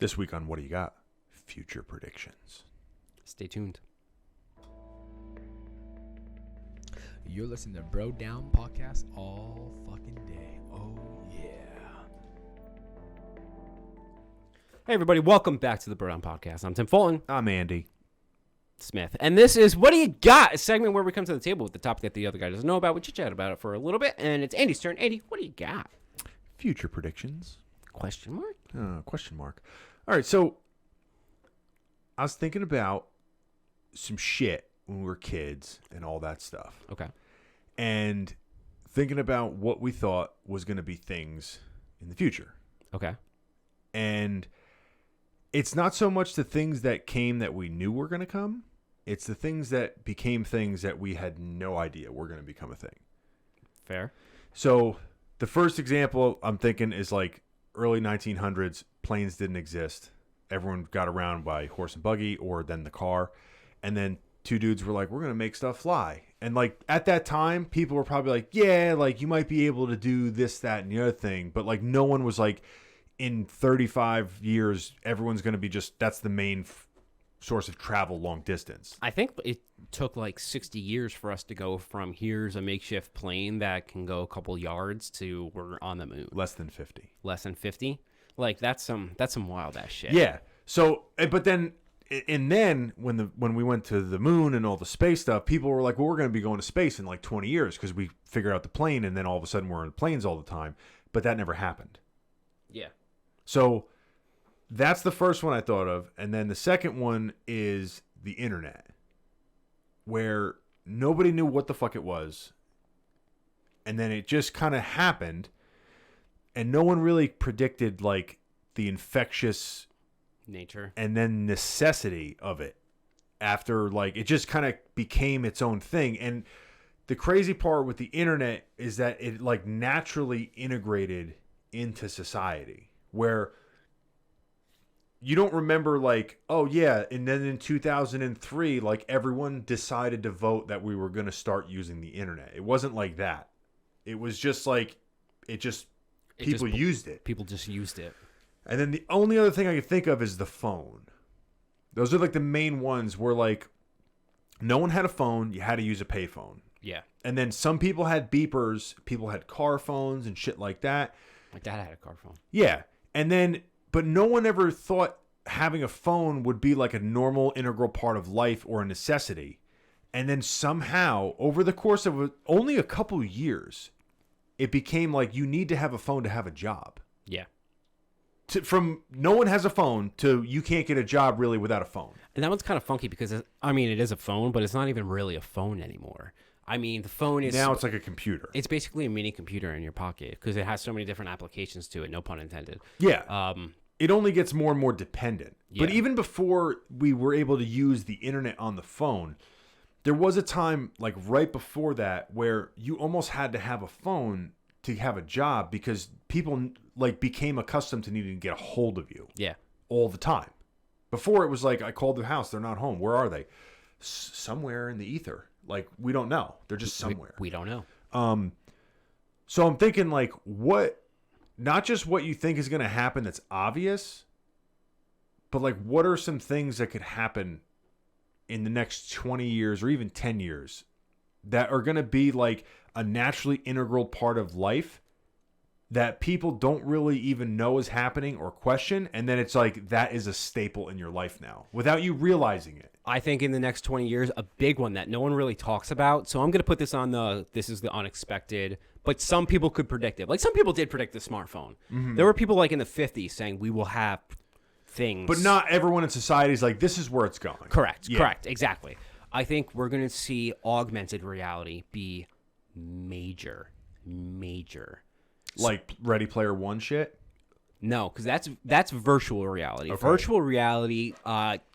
This week on What Do You Got? Future predictions. Stay tuned. You're listening to Bro Down Podcast all fucking day. Oh, yeah. Hey, everybody. Welcome back to the Bro Down Podcast. I'm Tim Fulton I'm Andy. Smith. And this is What Do You Got? A segment where we come to the table with the topic that the other guy doesn't know about. We chit-chat about it for a little bit. And it's Andy's turn. Andy, what do you got? Future predictions. Question mark? Question mark. All right, so I was thinking about some shit when we were kids and all that stuff. Okay. And thinking about what we thought was going to be things in the future. Okay. And it's not so much the things that came that we knew were going to come. It's the things that became things that we had no idea were going to become a thing. Fair. So the first example I'm thinking is like early 1900s, planes didn't exist. Everyone got around by horse and buggy or then the car. And then two dudes were like, we're going to make stuff fly. And like at that time, people were probably like, yeah, like you might be able to do this, that, and the other thing. But like no one was like, in 35 years, everyone's going to be just, that's the main source of travel long distance. I think it took like 60 years for us to go from here's a makeshift plane that can go a couple yards to we're on the moon. Less than 50. Less than 50? Like that's some wild ass shit. Yeah. So, but then, and then when we went to the moon and all the space stuff, people were like, well, we're going to be going to space in like 20 years because we figured out the plane and then all of a sudden we're in planes all the time. But that never happened. Yeah. So that's the first one I thought of. And then the second one is the internet, where nobody knew what the fuck it was. And then it just kind of happened. And no one really predicted like the infectious nature and then necessity of it after like it just kind of became its own thing. And the crazy part with the internet is that it like naturally integrated into society. Where you don't remember like, oh yeah, and then in 2003, like everyone decided to vote that we were going to start using the internet. It wasn't like that. It was just like, people used it. People just used it. And then the only other thing I could think of is the phone. Those are like the main ones where like no one had a phone. You had to use a payphone. Yeah. And then some people had beepers. People had car phones and shit like that. My dad had a car phone. Yeah. And then, but no one ever thought having a phone would be like a normal integral part of life or a necessity. And then somehow, over the course of only a couple years, it became like you need to have a phone to have a job. Yeah. From no one has a phone to you can't get a job really without a phone. And that one's kind of funky because, it is a phone, but it's not even really a phone anymore. I mean, the phone is... Now it's like a computer. It's basically a mini computer in your pocket because it has so many different applications to it, no pun intended. Yeah. It only gets more and more dependent. Yeah. But even before we were able to use the internet on the phone, there was a time, like right before that, where you almost had to have a phone to have a job because people like became accustomed to needing to get a hold of you. Yeah. All the time. Before it was like, I called their house, they're not home. Where are they? Somewhere in the ether. Like, we don't know. They're just somewhere. We don't know. So I'm thinking, like, what, not just what you think is going to happen that's obvious, but, like, what are some things that could happen in the next 20 years or even 10 years that are going to be, like, a naturally integral part of life that people don't really even know is happening or question, and then it's like that is a staple in your life now without you realizing it. I think in the next 20 years, a big one that no one really talks about. So I'm going to put this on this is the unexpected, but some people could predict it. Like some people did predict the smartphone. Mm-hmm. There were people like in the 50s saying we will have things. But not everyone in society is like, this is where it's going. Correct. Exactly. I think we're going to see augmented reality be major. Like Ready Player One shit? No, because that's virtual reality. Okay. Virtual reality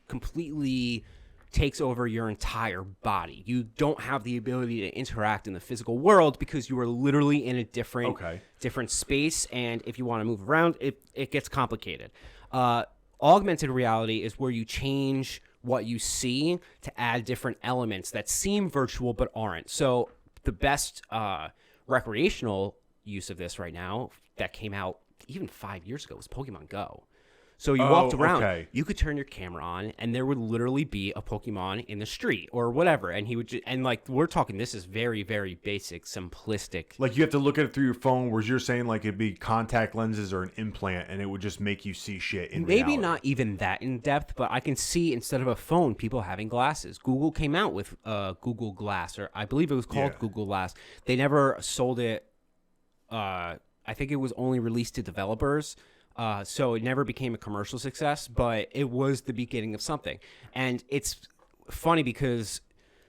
completely takes over your entire body. You don't have the ability to interact in the physical world because you are literally in a different space, and if you want to move around, it gets complicated. Augmented reality is where you change what you see to add different elements that seem virtual but aren't. So the best recreational use of this right now that came out even 5 years ago was Pokemon Go. So you walked around, you could turn your camera on, and there would literally be a Pokemon in the street or whatever. And he would, and like, we're talking, this is very, very basic, simplistic. Like, you have to look at it through your phone, whereas you're saying, like, it'd be contact lenses or an implant, and it would just make you see shit in Maybe reality. not even that in depth, but I can see, instead of a phone, people having glasses. Google came out with Google Glass, or I believe it was called Google Glass. They never sold it. I think it was only released to developers. So it never became a commercial success, but it was the beginning of something. And it's funny because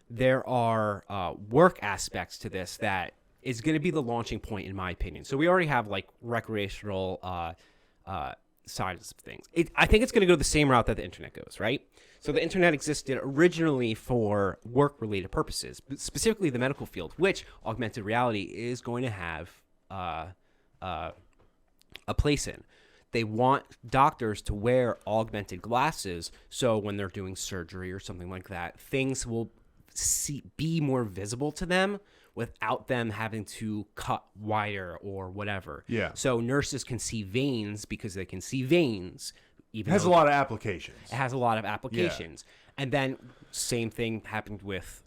there are work aspects to this that is going to be the launching point, in my opinion. So we already have like recreational sides of things. I think it's going to go the same route that the internet goes, right? So the internet existed originally for work-related purposes, specifically the medical field, which augmented reality is going to have a place in. They want doctors to wear augmented glasses, so when they're doing surgery or something like that, things will be more visible to them without them having to cut wider or whatever. Yeah. So nurses can see veins because they can see veins. It has a lot of applications. It has a lot of applications. Yeah. And then same thing happened with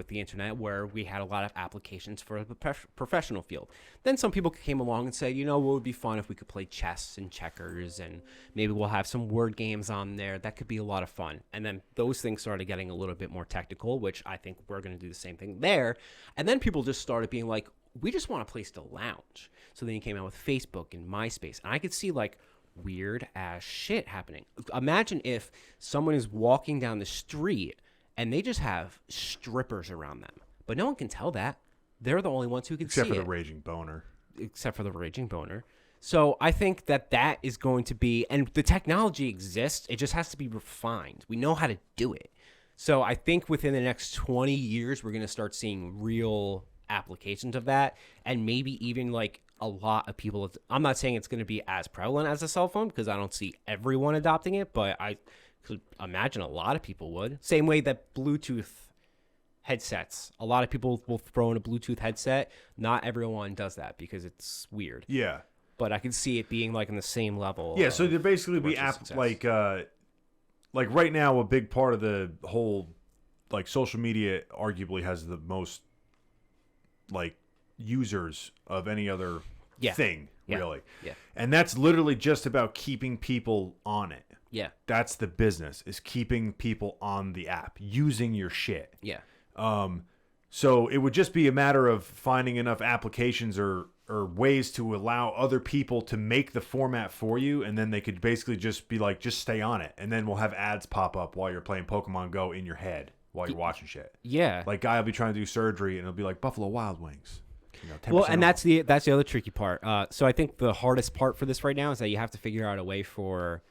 the internet, where we had a lot of applications for the professional field. Then some people came along and said, you know, what would be fun if we could play chess and checkers, and maybe we'll have some word games on there. That could be a lot of fun. And then those things started getting a little bit more technical, which I think we're going to do the same thing there. And then people just started being like, we just want a place to lounge. So then you came out with Facebook and MySpace. And I could see like weird ass shit happening. Imagine if someone is walking down the street and they just have strippers around them, but no one can tell that. They're the only ones who can see it. Except for the raging boner. Except for the raging boner. So I think that is going to be, and the technology exists. It just has to be refined. We know how to do it. So I think within the next 20 years, we're going to start seeing real applications of that, and maybe even like a lot of people. I'm not saying it's going to be as prevalent as a cell phone, because I don't see everyone adopting it, but I could imagine a lot of people would. Same way that Bluetooth headsets. A lot of people will throw in a Bluetooth headset. Not everyone does that because it's weird. Yeah. But I can see it being like in the same level. Yeah, so there basically be like right now, a big part of the whole like social media arguably has the most like users of any other thing, really. Yeah. And that's literally just about keeping people on it. Yeah. That's the business, is keeping people on the app, using your shit. Yeah. So it would just be a matter of finding enough applications or ways to allow other people to make the format for you, and then they could basically just be like, just stay on it, and then we'll have ads pop up while you're playing Pokemon Go in your head while you're watching shit. Yeah. Like, guy will be trying to do surgery, and it'll be like Buffalo Wild Wings. You know, well, and off. that's the other tricky part. So I think the hardest part for this right now is that you have to figure out a way for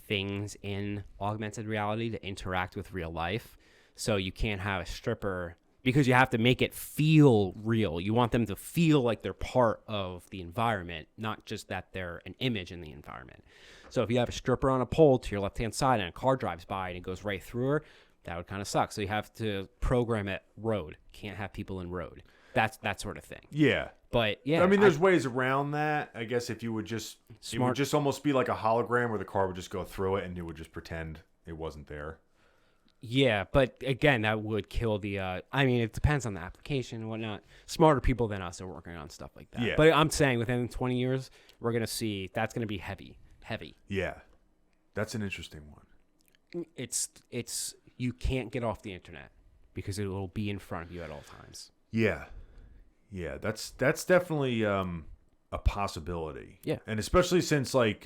things in augmented reality to interact with real life. So you can't have a stripper, because you have to make it feel real. You want them to feel like they're part of the environment, not just that they're an image in the environment. So if you have a stripper on a pole to your left-hand side and a car drives by and it goes right through her, that would kind of suck. So you have to program it road. Can't have people in road. That's that sort of thing. Yeah. But yeah, I mean, there's ways around that. I guess if you would just, it would just almost be like a hologram where the car would just go through it and it would just pretend it wasn't there. Yeah, but again, that would kill the. I mean, it depends on the application and whatnot. Smarter people than us are working on stuff like that. Yeah. But I'm saying within 20 years, we're gonna see that's gonna be heavy. Yeah, that's an interesting one. It's you can't get off the internet because it will be in front of you at all times. Yeah, that's definitely a possibility. Yeah, and especially since like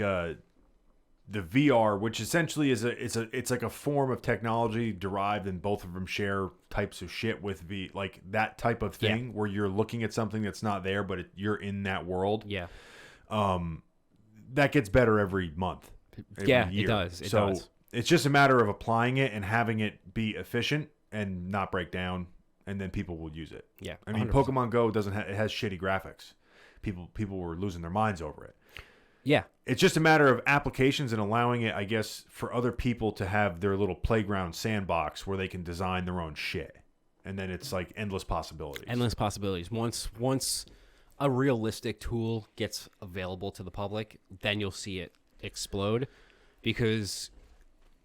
the VR, which essentially is it's like a form of technology derived, and both of them share types of shit with like that type of thing where you're looking at something that's not there, but you're in that world. Yeah. That gets better every month. Every year. It does. It's just a matter of applying it and having it be efficient and not break down, and then people will use it. Yeah. I mean, 100%. Pokemon Go it has shitty graphics. People were losing their minds over it. Yeah. It's just a matter of applications and allowing it, I guess, for other people to have their little playground sandbox where they can design their own shit. And then it's like endless possibilities. Endless possibilities. Once a realistic tool gets available to the public, then you'll see it explode. Because,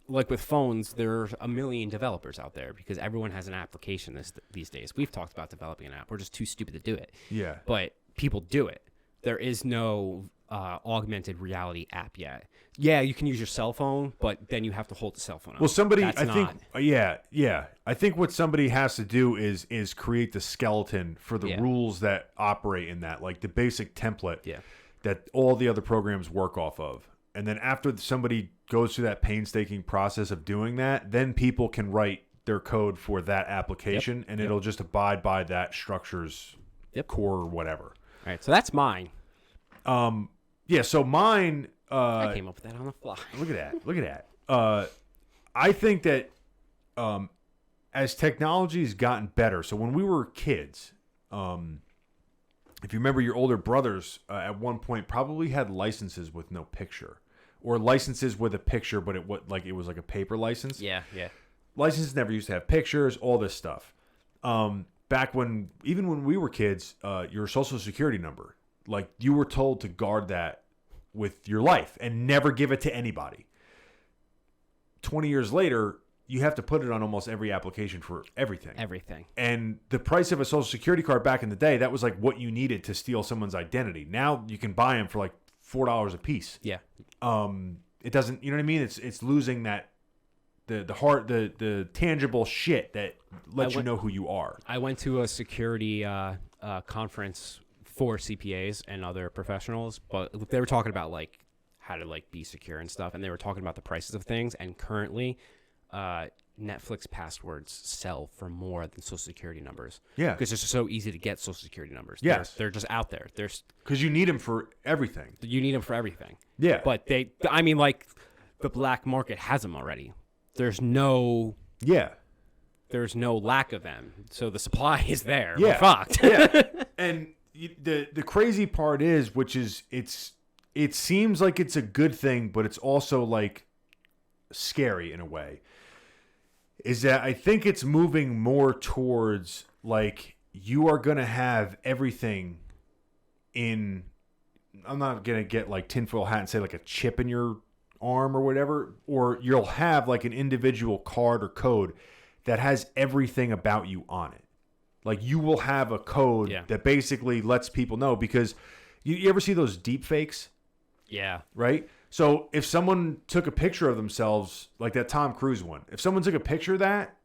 like with phones, there are a million developers out there because everyone has an application these days. We've talked about developing an app. We're just too stupid to do it. Yeah. But people do it. There is no augmented reality app yet. Yeah, you can use your cell phone, but then you have to hold the cell phone up. Well, somebody, I think, yeah. I think what somebody has to do is create the skeleton for the rules that operate in that, like the basic template that all the other programs work off of. And then after somebody goes through that painstaking process of doing that, then people can write their code for that application, and it'll just abide by that structure's core or whatever. All right, so that's mine. Yeah, so mine... I came up with that on the fly. Look at that. I think that as technology has gotten better, so when we were kids, if you remember, your older brothers at one point probably had licenses with no picture, or licenses with a picture, but it was like a paper license. Yeah. Licenses never used to have pictures, all this stuff. Back when we were kids, your social security number, like you were told to guard that with your life and never give it to anybody. 20 years later, you have to put it on almost every application for everything. And the price of a social security card back in the day, that was like what you needed to steal someone's identity. Now you can buy them for like $4 a piece. Yeah. It doesn't, you know what I mean? It's losing that the tangible shit that lets you know who you are. I went to a security conference for CPAs and other professionals, but they were talking about like how to like be secure and stuff, and they were talking about the prices of things. And currently, Netflix passwords sell for more than social security numbers. Yeah, because it's so easy to get social security numbers. Yes, they're just out there. There's because you need them for everything. Yeah, but like the black market has them already. There's no lack of them, so the supply is there. Yeah, we're fucked. Yeah, and the crazy part is, it seems like it's a good thing, but it's also like scary in a way, is that I think it's moving more towards like you are going to have everything in, I'm not going to get like tinfoil hat and say like a chip in your arm or whatever, or you'll have like an individual card or code that has everything about you on it. Like you will have a code that basically lets people know, because you ever see those deep fakes? Yeah. Right? So if someone took a picture of themselves, like that Tom Cruise one, if someone took a picture of that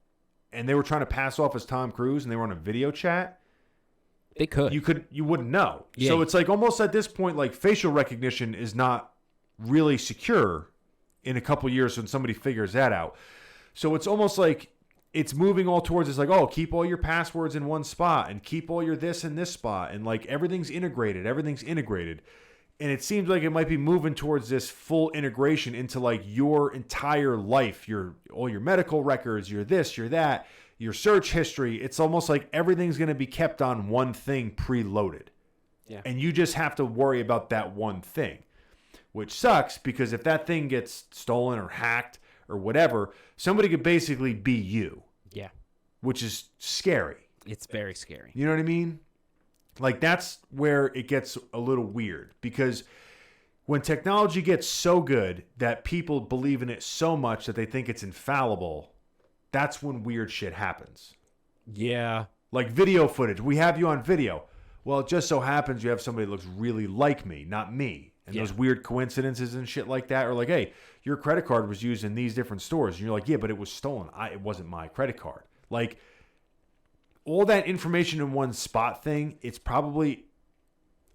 and they were trying to pass off as Tom Cruise and they were on a video chat, they could. You wouldn't know. Yeah. So it's like almost at this point, like facial recognition is not really secure in a couple years when somebody figures that out. So it's almost like it's moving all towards, it's like, oh, keep all your passwords in one spot and keep all your this in this spot. And like everything's integrated. And it seems like it might be moving towards this full integration into like your entire life, all your medical records, your this, your that, your search history. It's almost like everything's going to be kept on one thing preloaded. Yeah. And you just have to worry about that one thing, which sucks because if that thing gets stolen or hacked or whatever, somebody could basically be you. Yeah. Which is scary. It's very scary. You know what I mean? Like that's where it gets a little weird, because when technology gets so good that people believe in it so much that they think it's infallible, that's when weird shit happens. Yeah. Like video footage. We have you on video. Well, it just so happens you have somebody that looks really like me, not me. And those weird coincidences and shit like that are like, hey, your credit card was used in these different stores. And you're like, yeah, but it was stolen. It wasn't my credit card. Like, all that information in one spot thing, it's probably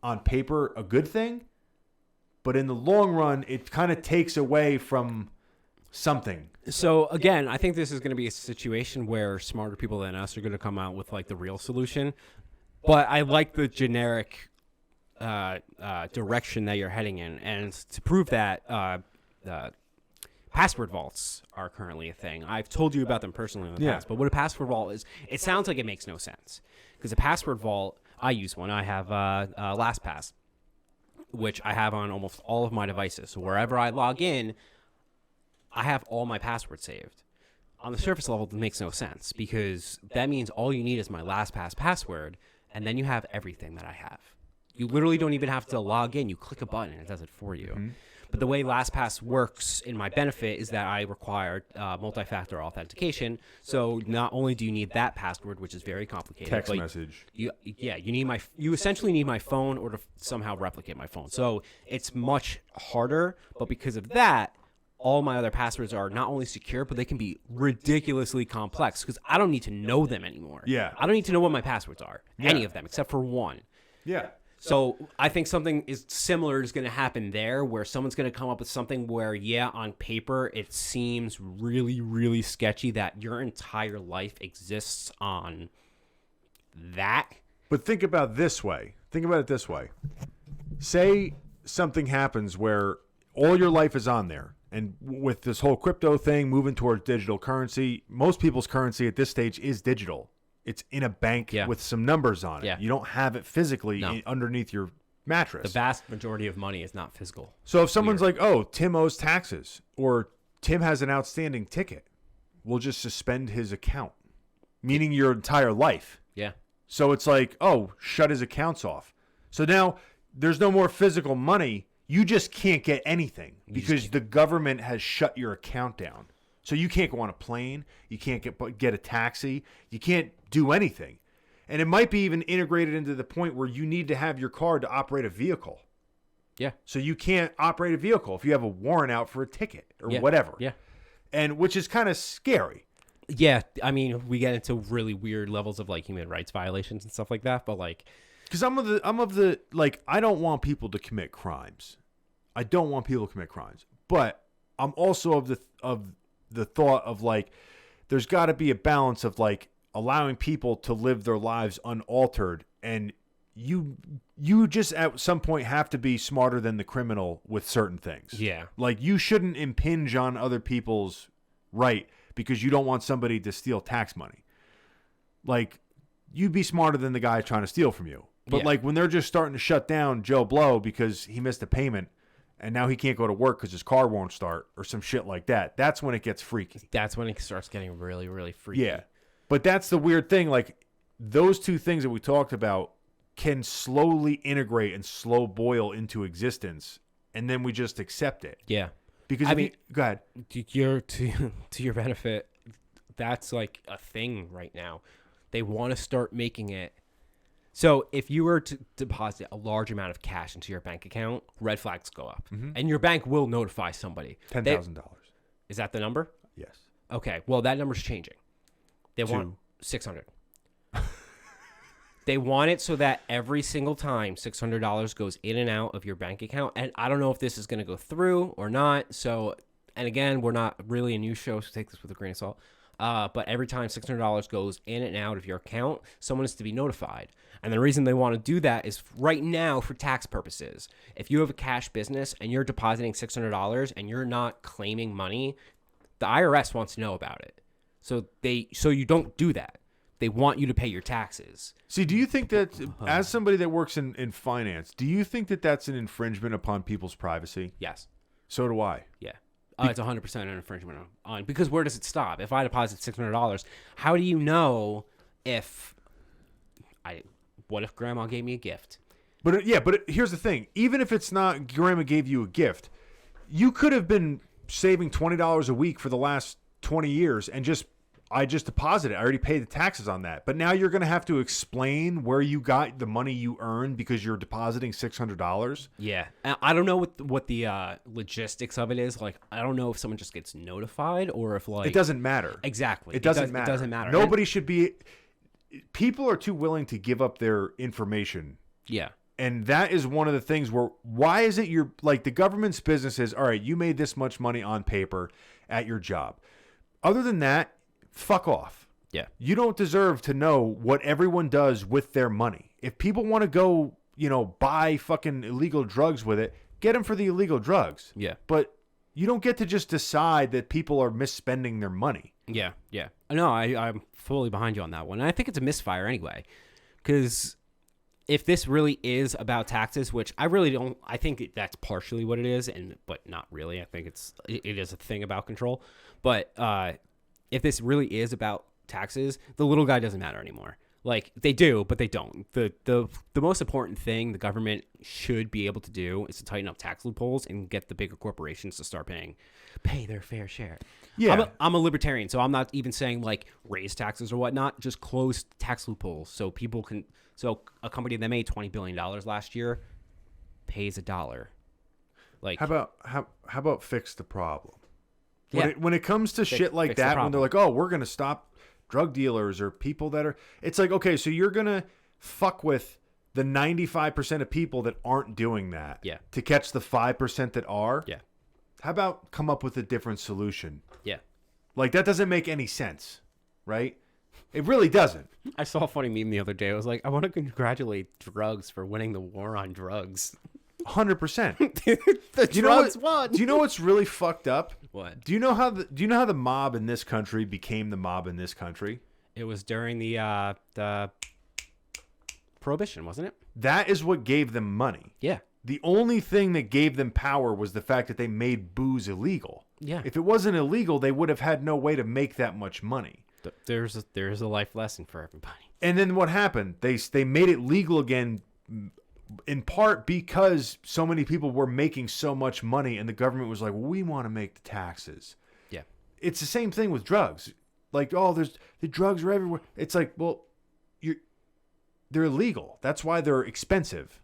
on paper a good thing. But in the long run, it kind of takes away from something. So, again, I think this is going to be a situation where smarter people than us are going to come out with, like, the real solution. But I like the generic direction that you're heading in, and to prove that, password vaults are currently a thing. I've told you about them personally in the past, but what a password vault is, it sounds like it makes no sense, because a password vault, I use one. I have LastPass, which I have on almost all of my devices. So wherever I log in, I have all my passwords saved. On the surface level, it makes no sense, because that means all you need is my LastPass password, and then you have everything that I have. You literally don't even have to log in. You click a button and it does it for you. Mm-hmm. But the way LastPass works in my benefit is that I require multi-factor authentication. So not only do you need that password, which is very complicated. Text message. You essentially need my phone or to somehow replicate my phone. So it's much harder. But because of that, all my other passwords are not only secure, but they can be ridiculously complex because I don't need to know them anymore. Yeah. I don't need to know what my passwords are, any of them, except for one. Yeah. So I think something is similar is going to happen there where someone's going to come up with something where, on paper, it seems really, really sketchy that your entire life exists on that. But think about it this way. Say something happens where all your life is on there. And with this whole crypto thing moving towards digital currency, most people's currency at this stage is digital. It's in a bank with some numbers on it. Yeah. You don't have it physically underneath your mattress. The vast majority of money is not physical. So if someone's like, oh, Tim owes taxes or Tim has an outstanding ticket, we'll just suspend his account, meaning your entire life. Yeah. So it's like, oh, shut his accounts off. So now there's no more physical money. You just can't get anything because the government has shut your account down. So you can't go on a plane. You can't get a taxi. You can't do anything. And it might be even integrated into the point where you need to have your card to operate a vehicle. Yeah. So you can't operate a vehicle if you have a warrant out for a ticket or whatever. Yeah. And which is kind of scary. Yeah. I mean, we get into really weird levels of like human rights violations and stuff like that. But like, because I'm of the like, I don't want people to commit crimes. I don't want people to commit crimes. But I'm also of the thought of like, there's got to be a balance of like allowing people to live their lives unaltered, and you just at some point have to be smarter than the criminal with certain things. Yeah. Like you shouldn't impinge on other people's right because you don't want somebody to steal tax money. Like you'd be smarter than the guy trying to steal from you. But like when they're just starting to shut down Joe Blow because he missed a payment, and now he can't go to work because his car won't start or some shit like that. That's when it gets freaky. That's when it starts getting really, really freaky. Yeah. But that's the weird thing. Like, those two things that we talked about can slowly integrate and slow boil into existence, and then we just accept it. Yeah. Because, go ahead. To your benefit, that's like a thing right now. They want to start making it. So if you were to deposit a large amount of cash into your bank account, red flags go up. Mm-hmm. And your bank will notify somebody. $10,000. Is that the number? Yes. Okay. Well, that number's changing. They want 600. They want it so that every single time $600 goes in and out of your bank account. And I don't know if this is going to go through or not. So, and again, we're not really a news show, so take this with a grain of salt. But every time $600 goes in and out of your account, someone is to be notified. And the reason they want to do that is right now for tax purposes. If you have a cash business and you're depositing $600 and you're not claiming money, the IRS wants to know about it. So you don't do that. They want you to pay your taxes. See, do you think that as somebody that works in finance, do you think that that's an infringement upon people's privacy? Yes. So do I. Yeah. It's 100% an infringement on because where does it stop? If I deposit $600, how do you know what if grandma gave me a gift? But here's the thing. Even if it's not grandma gave you a gift, you could have been saving $20 a week for the last 20 years and I just deposited. I already paid the taxes on that. But now you're going to have to explain where you got the money you earned because you're depositing $600. Yeah. I don't know what the logistics of it is. Like, I don't know if someone just gets notified or if like... It doesn't matter. Exactly. It doesn't matter. It doesn't matter. Nobody should be... People are too willing to give up their information. Yeah. And that is one of the things where, why is it the government's business is, all right, you made this much money on paper at your job. Other than that, fuck off. Yeah. You don't deserve to know what everyone does with their money. If people want to go, buy fucking illegal drugs with it, get them for the illegal drugs. Yeah. But you don't get to just decide that people are misspending their money. Yeah. Yeah. No, I'm fully behind you on that one. And I think it's a misfire anyway. Because if this really is about taxes, which I really don't, I think that's partially what it is, but not really. I think it is a thing about control. But if this really is about taxes, the little guy doesn't matter anymore. Like they do, but they don't. The most important thing the government should be able to do is to tighten up tax loopholes and get the bigger corporations to start pay their fair share. Yeah. I'm a libertarian, so I'm not even saying like raise taxes or whatnot. Just close tax loopholes so people can. So a company that made $20 billion last year pays $1. Like how about fix the problem? Yeah. When it comes to shit like that, when they're like, oh, we're gonna stop drug dealers or people that are, it's like, okay, so you're gonna fuck with the 95% of people that aren't doing that, to catch the 5% that are. How about come up with a different solution? Like that doesn't make any sense, right? It really doesn't. I saw a funny meme the other day. I was like, I want to congratulate drugs for winning the war on drugs. 100%. The drugs won. Do you know what's really fucked up? What? Do you know how the mob in this country became the mob in this country? It was during the Prohibition, wasn't it? That is what gave them money. Yeah. The only thing that gave them power was the fact that they made booze illegal. Yeah. If it wasn't illegal, they would have had no way to make that much money. There's a life lesson for everybody. And then what happened? They made it legal again, in part because so many people were making so much money, and the government was like, we want to make the taxes. Yeah. It's the same thing with drugs. Like, oh, the drugs are everywhere. It's like, well, they're illegal. That's why they're expensive.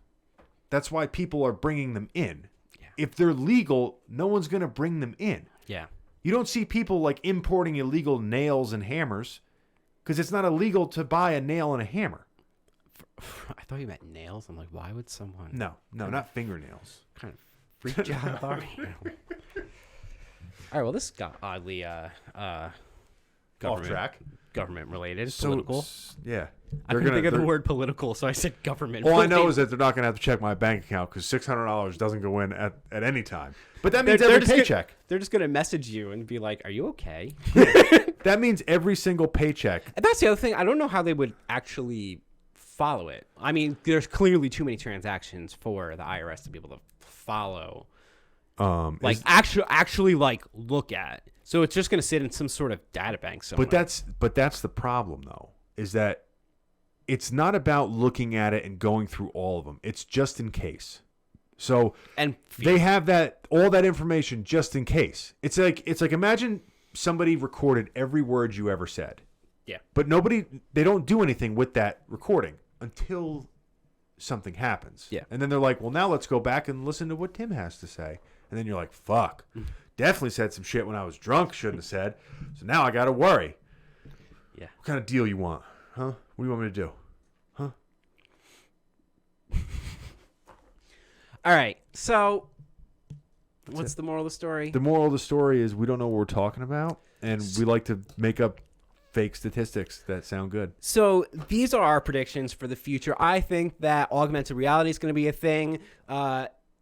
That's why people are bringing them in. Yeah. If they're legal, no one's going to bring them in. Yeah. You don't see people like importing illegal nails and hammers because it's not illegal to buy a nail and a hammer. I thought you meant nails. I'm like, why would someone? No, not fingernails. Kind of freak you out. All right, well, this got oddly government related, political. Yeah. I couldn't think of the word political, so I said government. All I know is that they're not going to have to check my bank account because $600 doesn't go in at any time. But that means every paycheck. They're just going to message you and be like, are you okay? That means every single paycheck. And that's the other thing. I don't know how they would actually follow it. I mean, there's clearly too many transactions for the IRS to be able to follow. Actually like look at. So it's just going to sit in some sort of data bank somewhere. But that's the problem though, is that it's not about looking at it and going through all of them. It's just in case. So they have all that information just in case. It's like imagine somebody recorded every word you ever said. Yeah. But they don't do anything with that recording until something happens. Yeah. And then they're like, well, now let's go back and listen to what Tim has to say. And then you're like, fuck. Definitely said some shit when I was drunk, shouldn't have said. So now I got to worry. Yeah. What kind of deal you want? Huh? What do you want me to do? Huh? All right. So what's the moral of the story? The moral of the story is we don't know what we're talking about, and we like to make up fake statistics that sound good. So these are our predictions for the future. I think that augmented reality is going to be a thing.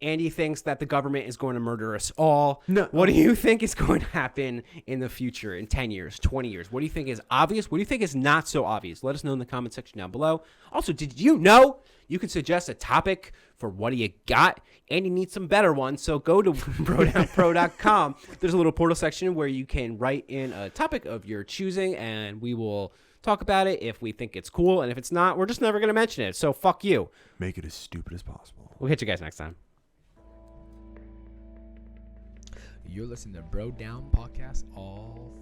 Andy thinks that the government is going to murder us all. No. What do you think is going to happen in the future, in 10 years, 20 years? What do you think is obvious? What do you think is not so obvious? Let us know in the comment section down below. Also, did you know you can suggest a topic for What Do You Got? Andy needs some better ones, so go to brodownpro.com. There's a little portal section where you can write in a topic of your choosing, and we will talk about it if we think it's cool. And if it's not, we're just never going to mention it. So fuck you. Make it as stupid as possible. We'll catch you guys next time. You're listening to Bro Down Podcast all